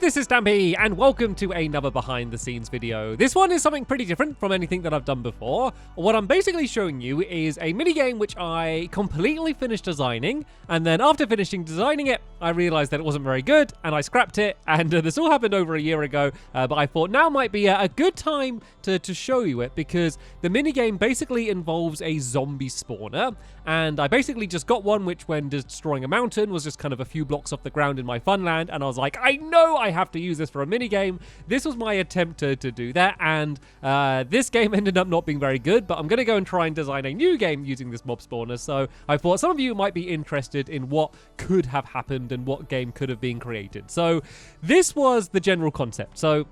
this is Stampy, and welcome to another behind the scenes video. This one is something pretty different from anything that I've done before. What I'm basically showing you is a minigame which I completely finished designing, and then after finishing designing it, I realized that it wasn't very good, and I scrapped it, and this all happened over a year ago, but I thought now might be a good time to show you it, because the minigame basically involves a zombie spawner, and I basically just got one which, when destroying a mountain, was just kind of a few blocks off the ground in my fun land, and I was like, I know I have to use this for a minigame. This was my attempt to do that, and this game ended up not being very good, but I'm going to go and try and design a new game using this mob spawner, so I thought some of you might be interested in what could have happened and what game could have been created. So this was the general concept. So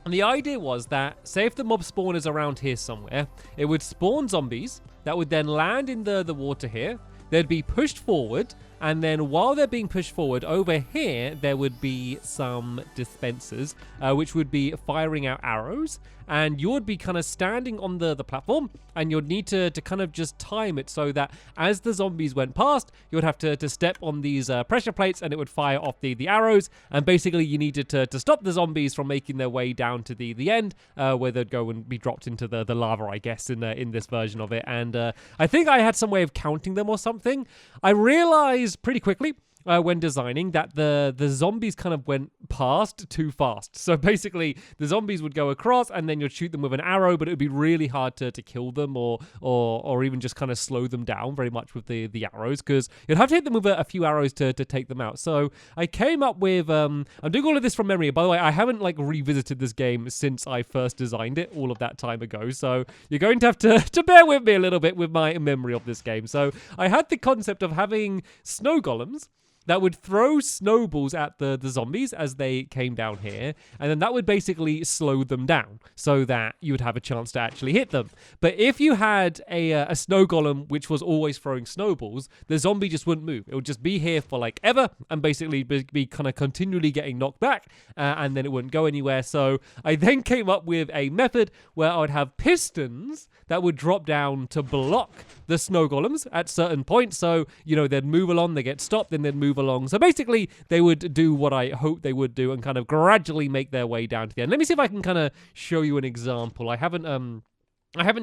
the idea was that, say if the mob spawn is around here somewhere, it would spawn zombies that would then land in the water here. They'd be pushed forward, and then while they're being pushed forward, over here, there would be some dispensers, which would be firing out arrows, and you would be kind of standing on the platform, and you'd need to kind of just time it so that as the zombies went past, you would have to step on these pressure plates, and it would fire off the arrows, and basically you needed to stop the zombies from making their way down to the end, where they'd go and be dropped into the lava, I guess, in this version of it. And I think I had some way of counting them or something. I realized pretty quickly when designing that the zombies kind of went past too fast. So basically the zombies would go across and then you'd shoot them with an arrow, but it would be really hard to kill them or even just kind of slow them down very much with the arrows, because you'd have to hit them with a few arrows to take them out. So I came up with I'm doing all of this from memory. By the way, I haven't like revisited this game since I first designed it all of that time ago, so you're going to have to bear with me a little bit with my memory of this game. So I had the concept of having snow golems that would throw snowballs at the zombies as they came down here, and then that would basically slow them down so that you would have a chance to actually hit them. But if you had a snow golem which was always throwing snowballs, the zombie just wouldn't move. It would just be here for like ever and basically be kind of continually getting knocked back, and then it wouldn't go anywhere. So I then came up with a method where I would have pistons that would drop down to block the snow golems at certain points. So, you know, they'd move along, they get stopped, then they'd move along. So basically, they would do what I hoped they would do and kind of gradually make their way down to the end. Let me see if I can kind of show you an example. I haven't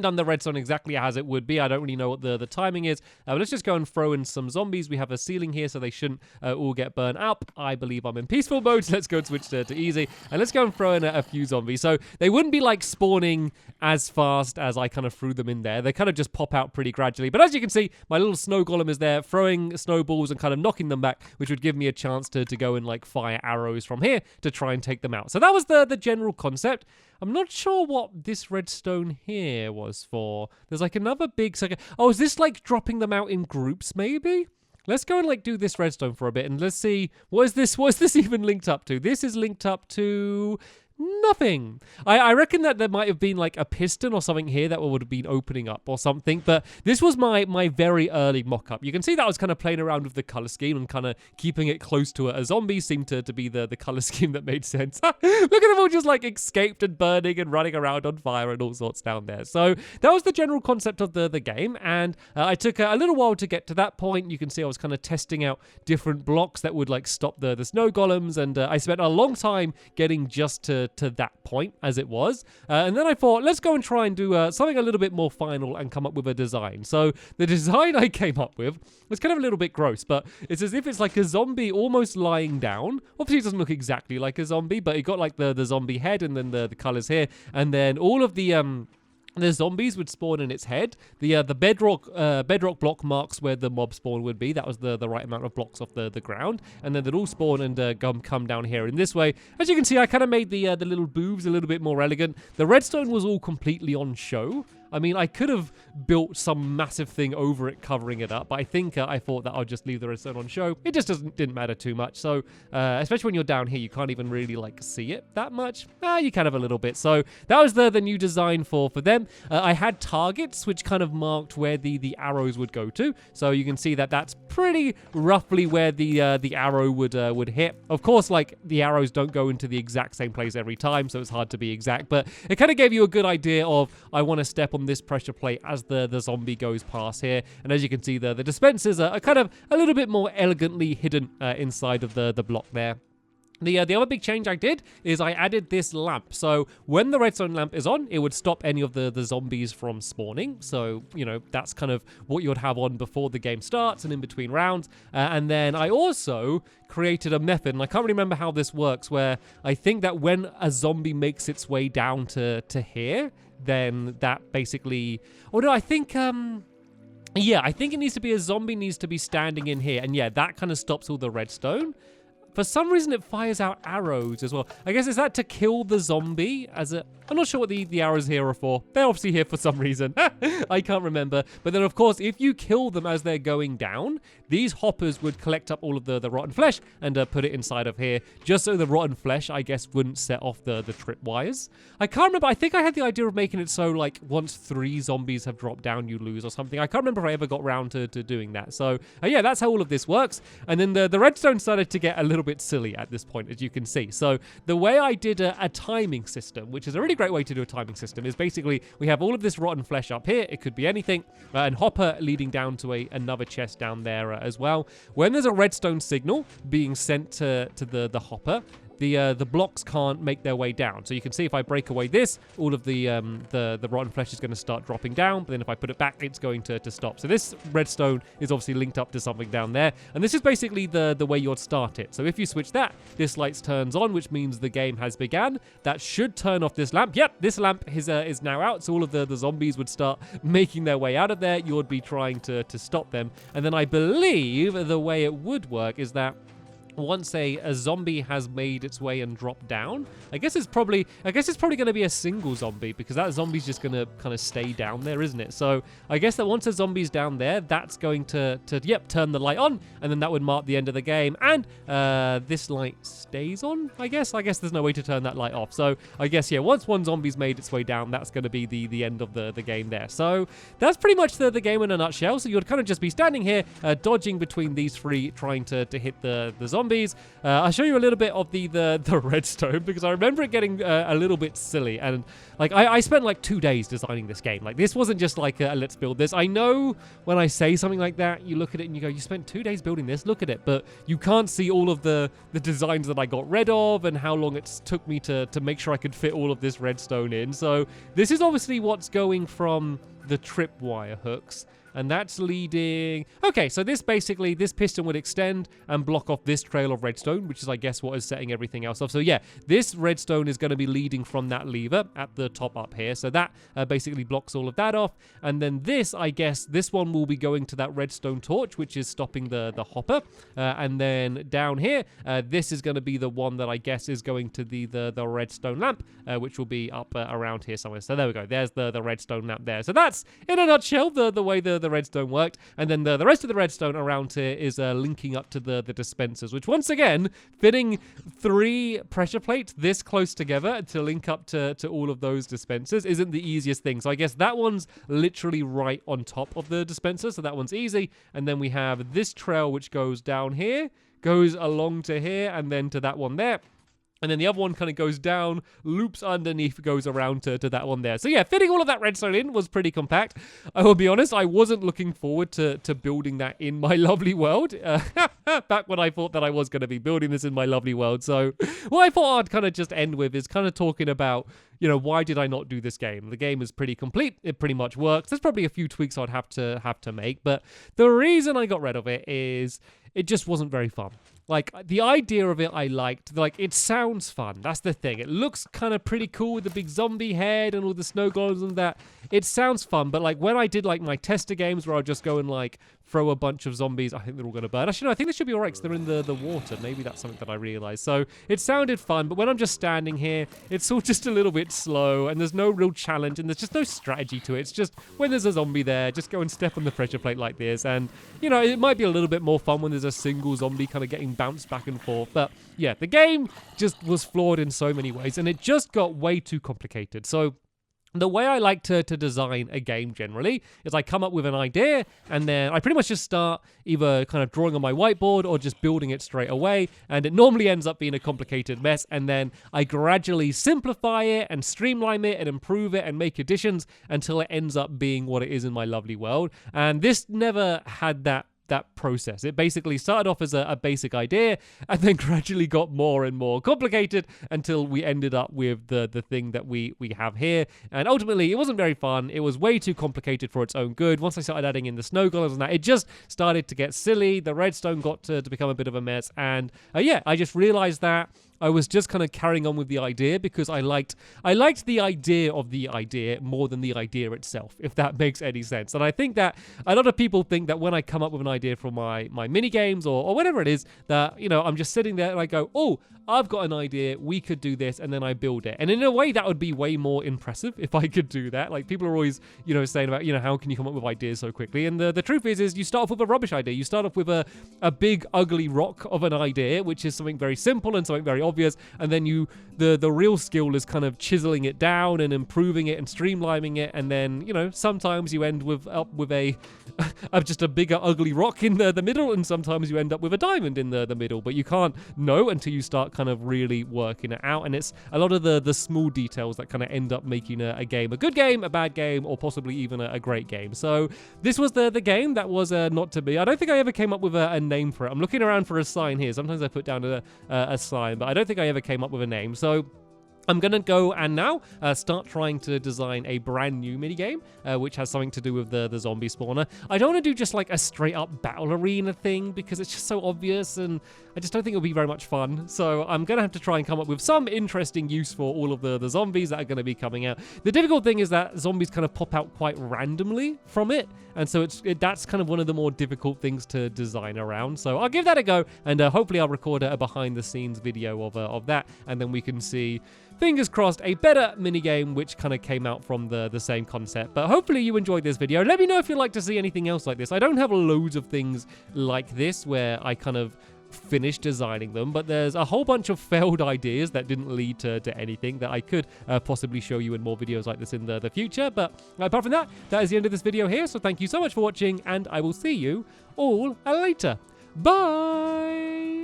done the redstone exactly as it would be. I don't really know what the timing is. But let's just go and throw in some zombies. We have a ceiling here, so they shouldn't all get burned up. I believe I'm in peaceful mode, so let's go and switch to easy. And let's go and throw in a few zombies. So they wouldn't be like spawning as fast as I kind of threw them in there. They kind of just pop out pretty gradually. But as you can see, my little snow golem is there throwing snowballs and kind of knocking them back, which would give me a chance to go and like fire arrows from here to try and take them out. So that was the general concept. I'm not sure what this redstone here was for. There's like another big second. Oh, is this like dropping them out in groups maybe? Let's go and like do this redstone for a bit and let's see, what is this even linked up to? This is linked up to nothing. I reckon that there might have been like a piston or something here that would have been opening up or something, but this was my very early mock-up. You can see that I was kind of playing around with the color scheme and kind of keeping it close to a zombie seemed to be the color scheme that made sense. Look at them all just like escaped and burning and running around on fire and all sorts down there. So that was the general concept of the game, and I took a little while to get to that point. You can see I was kind of testing out different blocks that would like stop the snow golems, and I spent a long time getting just to that point as it was, and then I thought, let's go and try and do something a little bit more final and come up with a design. So the design I came up with was kind of a little bit gross, but it's as if it's like a zombie almost lying down. Obviously it doesn't look exactly like a zombie, but it got like the zombie head and then the colors here, and then all of the zombies would spawn in its head. The bedrock block marks where the mob spawn would be. That was the right amount of blocks off the ground. And then they'd all spawn and come down here in this way. As you can see, I kind of made the little booths a little bit more elegant. The redstone was all completely on show. I mean, I could have built some massive thing over it covering it up, but I think I thought that I'll just leave the redstone on show. It just didn't matter too much. So, especially when you're down here, you can't even really like see it that much. You can have a little bit. So that was the new design for them. I had targets which kind of marked where the arrows would go to. So you can see that that's pretty roughly where the arrow would hit. Of course, like the arrows don't go into the exact same place every time, so it's hard to be exact. But it kind of gave you a good idea of I want to step on this pressure plate as the zombie goes past here. And as you can see, the dispensers are kind of a little bit more elegantly hidden inside of the block there. The other big change I did is I added this lamp. So when the redstone lamp is on, it would stop any of the zombies from spawning. So, you know, that's kind of what you would have on before the game starts and in between rounds. And then I also created a method, and I can't remember how this works, where I think that when a zombie makes its way down to here, then that basically... Oh, no, I think... Yeah, I think it needs to be a zombie needs to be standing in here. And yeah, that kind of stops all the redstone. For some reason, it fires out arrows as well. I guess, is that to kill the zombie as a... I'm not sure what the arrows here are for. They're obviously here for some reason. I can't remember. But then, of course, if you kill them as they're going down, these hoppers would collect up all of the rotten flesh and put it inside of here, just so the rotten flesh, I guess, wouldn't set off the tripwires. I can't remember. I think I had the idea of making it so, like, once 3 zombies have dropped down, you lose or something. I can't remember if I ever got round to doing that. So, yeah, that's how all of this works. And then the redstone started to get a little bit silly at this point, as you can see. So the way I did a timing system, which is a really great way to do a timing system, is basically we have all of this rotten flesh up here. It could be anything, and hopper leading down to another chest down there as well. When there's a redstone signal being sent to the hopper, the blocks can't make their way down. So you can see if I break away this, all of the rotten flesh is going to start dropping down. But then if I put it back, it's going to stop. So this redstone is obviously linked up to something down there. And this is basically the way you'd start it. So if you switch that, this light turns on, which means the game has begun. That should turn off this lamp. Yep, this lamp is now out. So all of the zombies would start making their way out of there. You would be trying to stop them. And then I believe the way it would work is that once a zombie has made its way and dropped down, I guess it's probably going to be a single zombie, because that zombie's just going to kind of stay down there, isn't it? So I guess that once a zombie's down there, that's going to turn the light on, and then that would mark the end of the game. And this light stays on, I guess. There's no way to turn that light off. So I guess, yeah, once one zombie's made its way down, that's going to be the end of the game there. So that's pretty much the game in a nutshell. So you'd kind of just be standing here, dodging between these 3, trying to hit the zombies. I'll show you a little bit of the redstone, because I remember it getting a little bit silly. And like I spent like 2 days designing this game. Like, this wasn't just like let's build this. I know when I say something like that, you look at it and you go, you spent 2 days building this, look at it. But you can't see all of the designs that I got rid of and how long it took me to make sure I could fit all of this redstone in. So this is obviously what's going from the tripwire hooks. And that's leading... Okay, so this piston would extend and block off this trail of redstone, which is, I guess, what is setting everything else off. So yeah, this redstone is going to be leading from that lever at the top up here. So that basically blocks all of that off. And then this, I guess, this one will be going to that redstone torch, which is stopping the hopper. And then down here, this is going to be the one that I guess is going to the redstone lamp, which will be up around here somewhere. So there we go. There's the redstone lamp there. So that's, in a nutshell, the way the redstone worked. And then the rest of the redstone around here is linking up to the dispensers, which once again, fitting 3 pressure plates this close together to link up to all of those dispensers isn't the easiest thing. So I guess that one's literally right on top of the dispenser, so that one's easy. And then we have this trail which goes down here, goes along to here, and then to that one there. And then the other one kind of goes down, loops underneath, goes around to that one there. So yeah, fitting all of that redstone in was pretty compact. I will be honest, I wasn't looking forward to building that in my lovely world. Back when I thought that I was going to be building this in my lovely world. So what I thought I'd kind of just end with is kind of talking about, you know, why did I not do this game? The game is pretty complete. It pretty much works. There's probably a few tweaks I'd have to make. But the reason I got rid of it is it just wasn't very fun. Like, the idea of it I liked. Like, it sounds fun. That's the thing. It looks kind of pretty cool with the big zombie head and all the snow globes and that. It sounds fun, but like when I did like my tester games where I'll just go and like throw a bunch of zombies, I think they're all going to burn. Actually, no, I think they should be all right because they're in the water. Maybe that's something that I realized. So it sounded fun, but when I'm just standing here, it's all just a little bit slow and there's no real challenge and there's just no strategy to it. It's just when there's a zombie there, just go and step on the pressure plate like this. And, you know, it might be a little bit more fun when there's a single zombie kind of getting bounced back and forth. But yeah, the game just was flawed in so many ways and it just got way too complicated. So the way I like to design a game generally is I come up with an idea and then I pretty much just start either kind of drawing on my whiteboard or just building it straight away, and it normally ends up being a complicated mess, and then I gradually simplify it and streamline it and improve it and make additions until it ends up being what it is in my lovely world. And this never had that that process. It basically started off as a basic idea and then gradually got more and more complicated until we ended up with the thing that we have here. And ultimately, it wasn't very fun. It was way too complicated for its own good. Once I started adding in the snow golems and that, it just started to get silly. The redstone got to become a bit of a mess. And yeah, I just realized that I was just kind of carrying on with the idea because I liked the idea of the idea more than the idea itself, if that makes any sense. And I think that a lot of people think that when I come up with an idea for my mini games or whatever it is, that, you know, I'm just sitting there and I go, oh, I've got an idea, we could do this, and then I build it. And in a way, that would be way more impressive if I could do that. Like, people are always, you know, saying about, you know, how can you come up with ideas so quickly? And the truth is you start off with a rubbish idea. You start off with a big, ugly rock of an idea, which is something very simple and something very obvious, and then the real skill is kind of chiseling it down and improving it and streamlining it, and then, you know, sometimes you end up with a just a bigger ugly rock in the middle, and sometimes you end up with a diamond in the middle, but you can't know until you start kind of really working it out. And it's a lot of the small details that kind of end up making a game a good game, a bad game, or possibly even a great game. So this was the game that was not to be. I don't think I ever came up with a name for it. I'm looking around for a sign here. Sometimes I put down a sign, but I don't think I ever came up with a name. So I'm going to go and now start trying to design a brand new minigame, which has something to do with the zombie spawner. I don't want to do just like a straight up battle arena thing because it's just so obvious and I just don't think it'll be very much fun. So I'm going to have to try and come up with some interesting use for all of the zombies that are going to be coming out. The difficult thing is that zombies kind of pop out quite randomly from it. And so that's kind of one of the more difficult things to design around. So I'll give that a go, and hopefully I'll record a behind the scenes video of that, and then we can see, fingers crossed, a better minigame which kind of came out from the same concept. But hopefully you enjoyed this video. Let me know if you'd like to see anything else like this. I don't have loads of things like this where I kind of finish designing them, but there's a whole bunch of failed ideas that didn't lead to anything that I could possibly show you in more videos like this in the future. But apart from that, that is the end of this video here, so thank you so much for watching, and I will see you all later. Bye!